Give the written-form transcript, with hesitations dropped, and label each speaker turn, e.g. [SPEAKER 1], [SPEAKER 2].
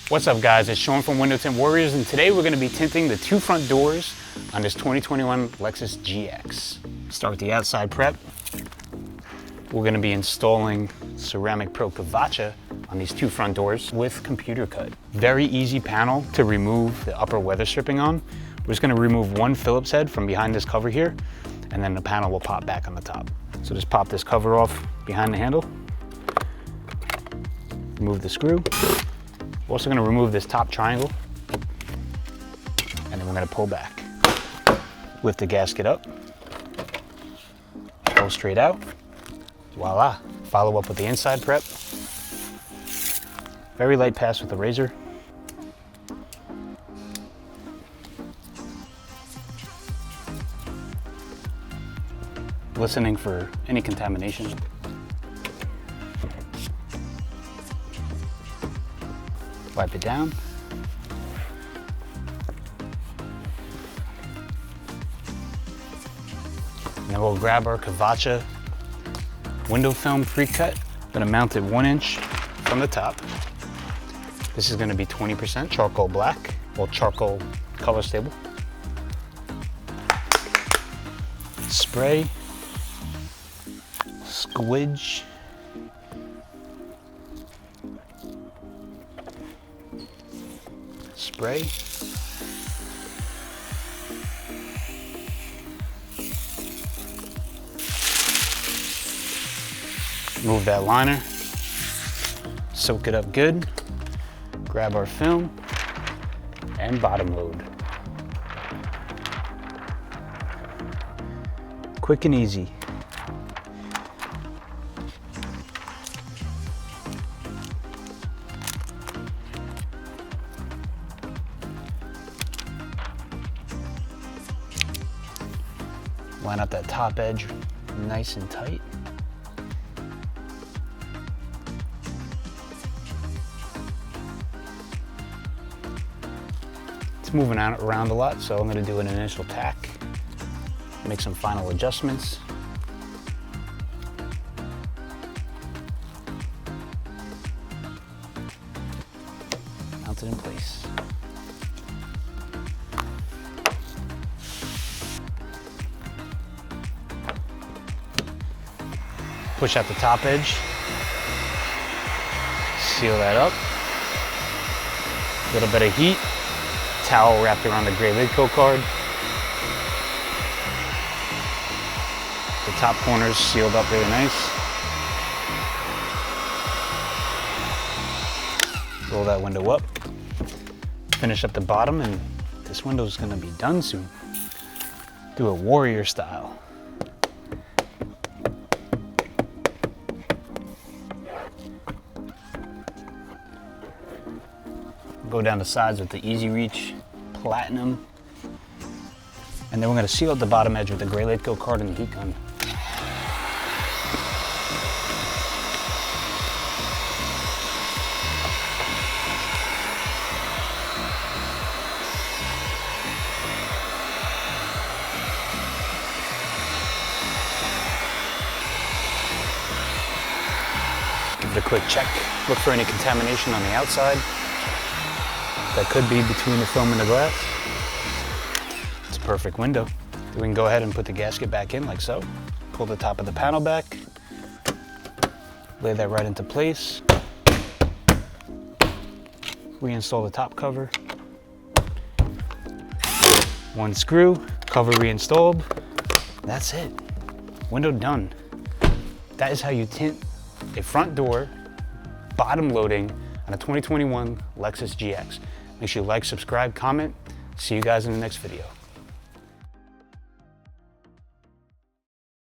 [SPEAKER 1] What's up guys, it's Sean from Window Tint Warriors, and today we're going to be tinting the two front doors on this 2021 Lexus GX. Start with the outside prep. We're going to be installing Ceramic Pro Kavaca on these two front doors with computer cut. Very easy panel to remove the upper weather stripping on. We're just going to remove one Phillips head from behind this cover here, and then the panel will pop back on the top. So just pop this cover off behind the handle, remove the screw. We're also going to remove this top triangle, and then we're going to pull back. Lift the gasket up, pull straight out, voila. Follow up with the inside prep. Very light pass with the razor. Listening for any contamination. Wipe it down. And then we'll grab our Kavaca window film pre-cut. I'm gonna mount it 1 inch from the top. This is gonna be 20% charcoal black, or charcoal color stable. Spray, squidge, spray, move that liner, soak it up good, grab our film, and bottom load. Quick and easy. Line up that top edge nice and tight. It's moving around a lot, so I'm going to do an initial tack, make some final adjustments. Mount it in place. Push out the top edge, seal that up. A little bit of heat, towel wrapped around the gray lid coat card. The top corners sealed up really nice. Roll that window up, finish up the bottom, and this window is gonna be done soon. Do it warrior style. Go down the sides with the Easy Reach Platinum. And then we're going to seal up the bottom edge with the gray lid coat card and the heat gun. Give it a quick check. Look for any contamination on the outside that could be between the film and the glass. It's a perfect window. We can go ahead and put the gasket back in like so. Pull the top of the panel back. Lay that right into place. Reinstall the top cover. One screw, cover reinstalled. That's it. Window done. That is how you tint a front door, bottom loading, on a 2021 Lexus GX. Make sure you like, subscribe, comment. See you guys in the next video.